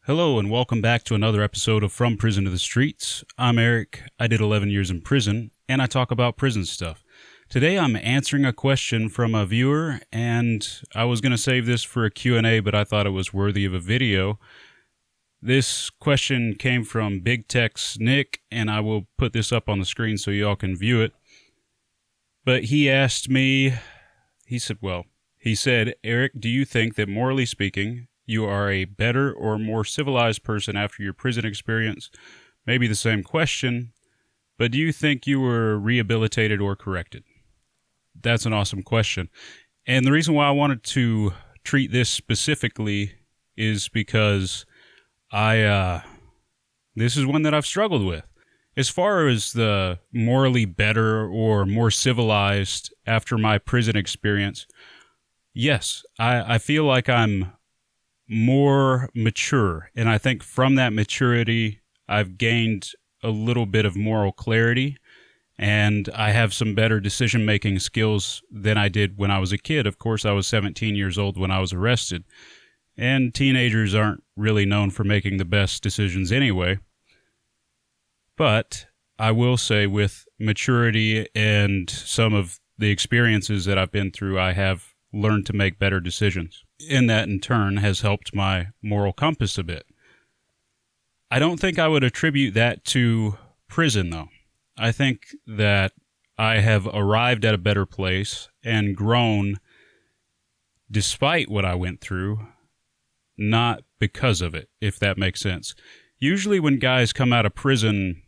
Hello and welcome back to another episode of From Prison to the Streets. I'm Eric. I did 11 years in prison, and I talk about prison stuff. Today I'm answering a question from a viewer, and I was going to save this for a Q&A, but I thought it was worthy of a video. This question came from Big Tex Nick, and I will put this up on the screen so y'all can view it. But he asked me, he said, Eric, do you think that morally speaking, you are a better or more civilized person after your prison experience? Maybe the same question, but do you think you were rehabilitated or corrected? That's an awesome question. And the reason why I wanted to treat this specifically is because this is one that I've struggled with. As far as the morally better or more civilized after my prison experience, yes, I feel like I'm more mature, and I think from that maturity I've gained a little bit of moral clarity, and I have some better decision-making skills than I did when I was a kid. Of course, I was 17 years old when I was arrested, and teenagers aren't really known for making the best decisions anyway. But I will say with maturity and some of the experiences that I've been through, I have learned to make better decisions. And that, in turn, has helped my moral compass a bit. I don't think I would attribute that to prison, though. I think that I have arrived at a better place and grown despite what I went through, not because of it, if that makes sense. Usually when guys come out of prison,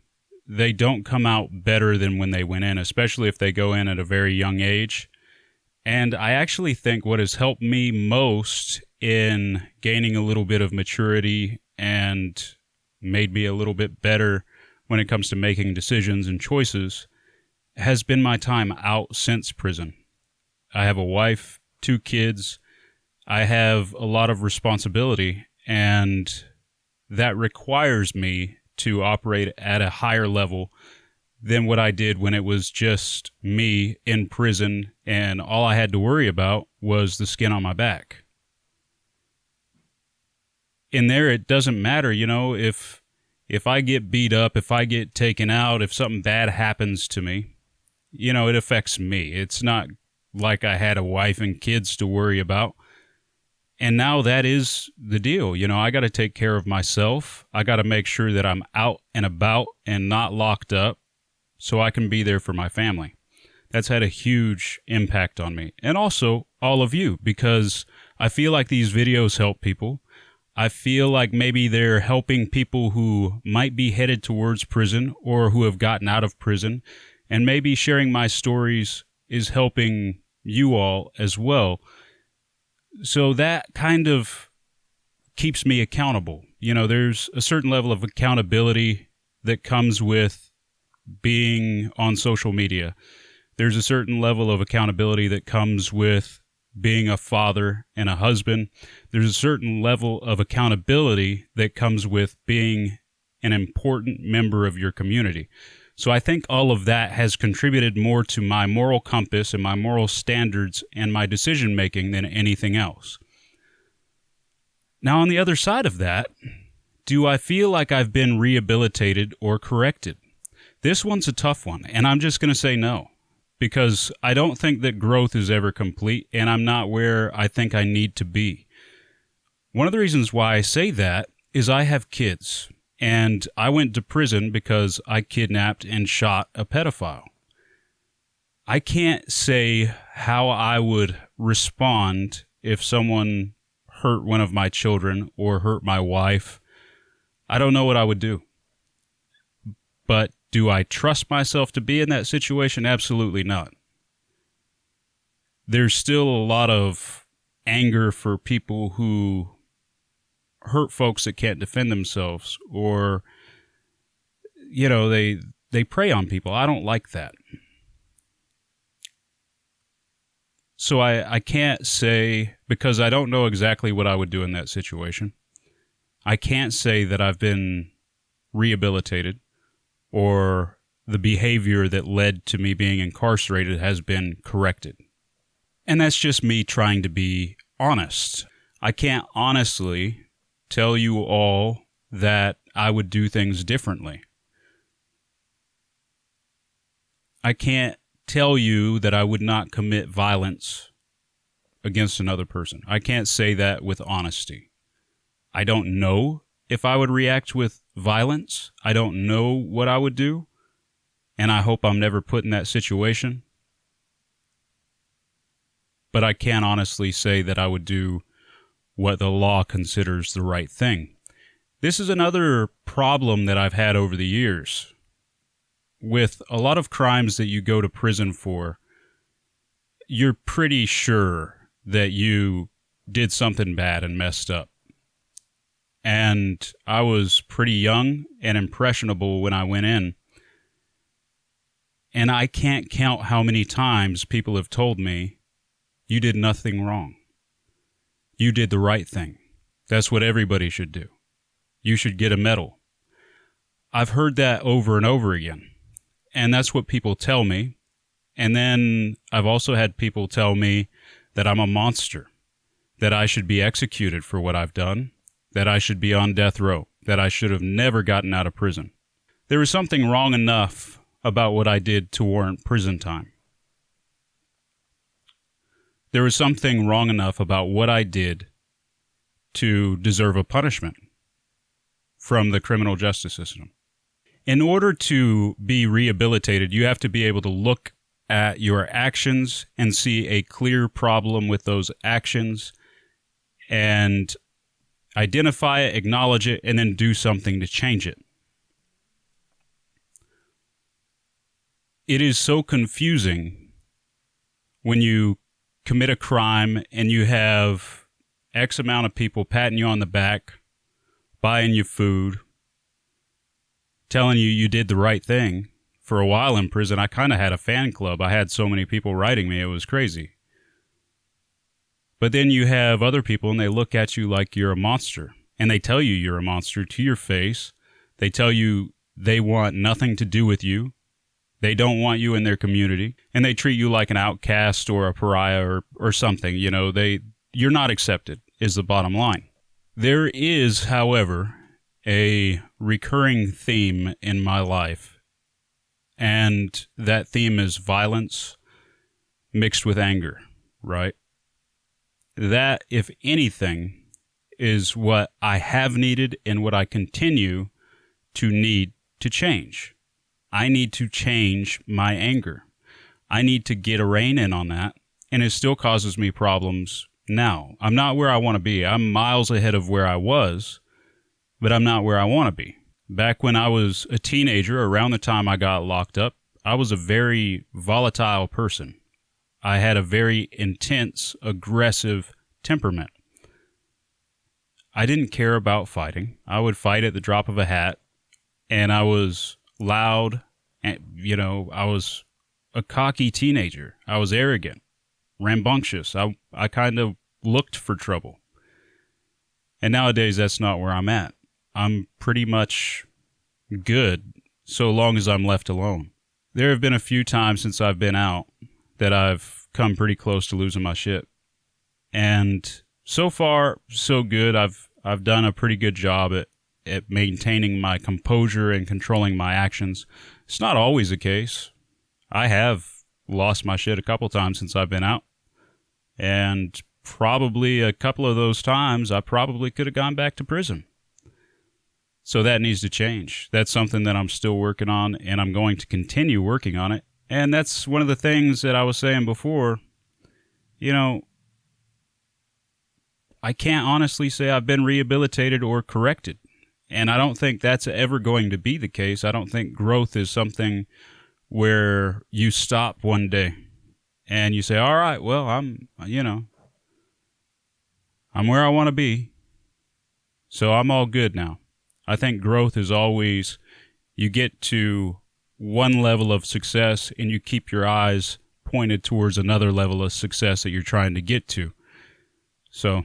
they don't come out better than when they went in, especially if they go in at a very young age. And I actually think what has helped me most in gaining a little bit of maturity and made me a little bit better when it comes to making decisions and choices has been my time out since prison. I have a wife, 2 kids. I have a lot of responsibility, and that requires me to operate at a higher level than what I did when it was just me in prison and all I had to worry about was the skin on my back. In there, it doesn't matter, if I get beat up, if I get taken out, if something bad happens to me, it affects me. It's not like I had a wife and kids to worry about. And now that is the deal. I got to take care of myself. I got to make sure that I'm out and about and not locked up, so I can be there for my family. That's had a huge impact on me. And also all of you, because I feel like these videos help people. I feel like maybe they're helping people who might be headed towards prison or who have gotten out of prison. And maybe sharing my stories is helping you all as well. So that kind of keeps me accountable. There's a certain level of accountability that comes with being on social media. There's a certain level of accountability that comes with being a father and a husband. There's a certain level of accountability that comes with being an important member of your community. So I think all of that has contributed more to my moral compass and my moral standards and my decision making than anything else. Now, on the other side of that, do I feel like I've been rehabilitated or corrected? This one's a tough one, and I'm just going to say no, because I don't think that growth is ever complete, and I'm not where I think I need to be. One of the reasons why I say that is I have kids, and I went to prison because I kidnapped and shot a pedophile. I can't say how I would respond if someone hurt one of my children or hurt my wife. I don't know what I would do. But do I trust myself to be in that situation? Absolutely not. There's still a lot of anger for people who hurt folks that can't defend themselves, or, they prey on people. I don't like that. So I can't say, because I don't know exactly what I would do in that situation. I can't say that I've been rehabilitated or the behavior that led to me being incarcerated has been corrected. And that's just me trying to be honest. I can't honestly tell you all that I would do things differently. I can't tell you that I would not commit violence against another person. I can't say that with honesty. I don't know if I would react with violence. I don't know what I would do, and I hope I'm never put in that situation. But I can honestly say that I would do what the law considers the right thing. This is another problem that I've had over the years. With a lot of crimes that you go to prison for, you're pretty sure that you did something bad and messed up. And I was pretty young and impressionable when I went in. And I can't count how many times people have told me, you did nothing wrong. You did the right thing. That's what everybody should do. You should get a medal. I've heard that over and over again. And that's what people tell me. And then I've also had people tell me that I'm a monster, that I should be executed for what I've done, that I should be on death row, that I should have never gotten out of prison. There was something wrong enough about what I did to warrant prison time. There was something wrong enough about what I did to deserve a punishment from the criminal justice system. In order to be rehabilitated, you have to be able to look at your actions and see a clear problem with those actions and identify it, acknowledge it, and then do something to change it. It is so confusing when you commit a crime and you have X amount of people patting you on the back, buying you food, telling you you did the right thing. For a while in prison, I kind of had a fan club. I had so many people writing me, it was crazy. But then you have other people and they look at you like you're a monster. And they tell you you're a monster to your face. They tell you they want nothing to do with you. They don't want you in their community. And they treat you like an outcast or a pariah or something. You know, you're not accepted is the bottom line. There is, however, a recurring theme in my life. And that theme is violence mixed with anger, right? That, if anything, is what I have needed and what I continue to need to change. I need to change my anger. I need to get a rein in on that, and it still causes me problems now. I'm not where I want to be. I'm miles ahead of where I was, but I'm not where I want to be. Back when I was a teenager, around the time I got locked up, I was a very volatile person. I had a very intense, aggressive temperament. I didn't care about fighting. I would fight at the drop of a hat, and I was loud, and, I was a cocky teenager. I was arrogant, rambunctious. I kind of looked for trouble. And nowadays, that's not where I'm at. I'm pretty much good so long as I'm left alone. There have been a few times since I've been out that I've come pretty close to losing my shit. And so far, so good. I've done a pretty good job at maintaining my composure and controlling my actions. It's not always the case. I have lost my shit a couple times since I've been out. And probably a couple of those times, I probably could have gone back to prison. So that needs to change. That's something that I'm still working on, and I'm going to continue working on it. And that's one of the things that I was saying before. I can't honestly say I've been rehabilitated or corrected. And I don't think that's ever going to be the case. I don't think growth is something where you stop one day and you say, all right, well, I'm where I want to be. So I'm all good now. I think growth is always, you get to one level of success and you keep your eyes pointed towards another level of success that you're trying to get to. So,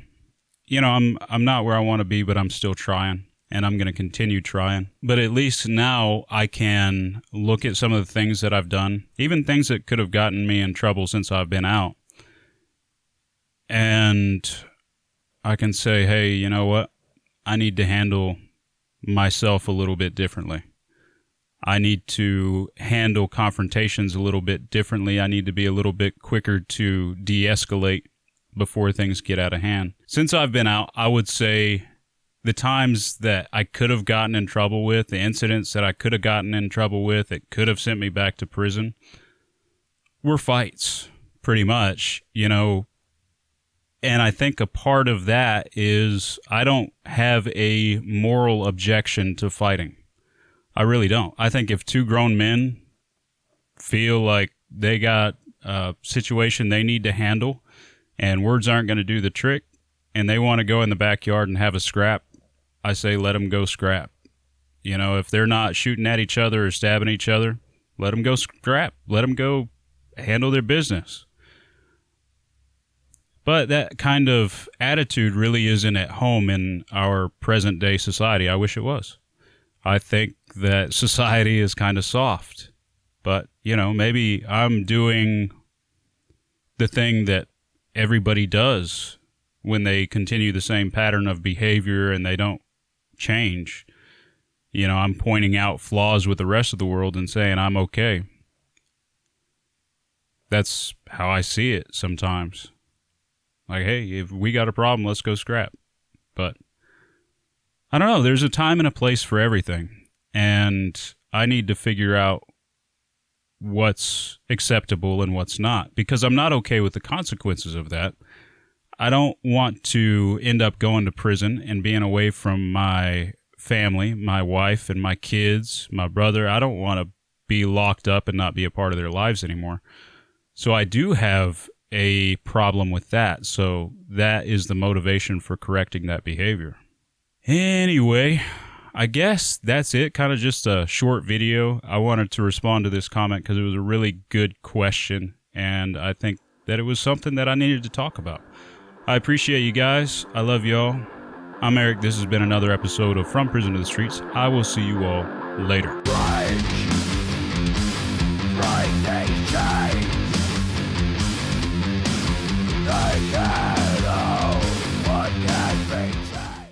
I'm not where I want to be, but I'm still trying, and I'm going to continue trying. But at least now I can look at some of the things that I've done, even things that could have gotten me in trouble since I've been out. And I can say, hey, you know what? I need to handle myself a little bit differently. I need to handle confrontations a little bit differently. I need to be a little bit quicker to de-escalate before things get out of hand. Since I've been out, I would say the times that I could have gotten in trouble with, the incidents that I could have gotten in trouble with, that could have sent me back to prison, were fights, pretty much, And I think a part of that is I don't have a moral objection to fighting. I really don't. I think if two grown men feel like they got a situation they need to handle and words aren't going to do the trick and they want to go in the backyard and have a scrap, I say let them go scrap. If they're not shooting at each other or stabbing each other, let them go scrap. Let them go handle their business. But that kind of attitude really isn't at home in our present day society. I wish it was. I think that society is kind of soft. But, maybe I'm doing the thing that everybody does when they continue the same pattern of behavior and they don't change. I'm pointing out flaws with the rest of the world and saying I'm okay. That's how I see it sometimes. Like, hey, if we got a problem, let's go scrap. But I don't know. There's a time and a place for everything. And I need to figure out what's acceptable and what's not. Because I'm not okay with the consequences of that. I don't want to end up going to prison and being away from my family, my wife and my kids, my brother. I don't want to be locked up and not be a part of their lives anymore. So I do have a problem with that. So that is the motivation for correcting that behavior. Anyway, I guess that's it. Kind of just a short video. I wanted to respond to this comment because it was a really good question. And I think that it was something that I needed to talk about. I appreciate you guys. I love y'all. I'm Eric. This has been another episode of From Prison to the Streets. I will see you all later. Right,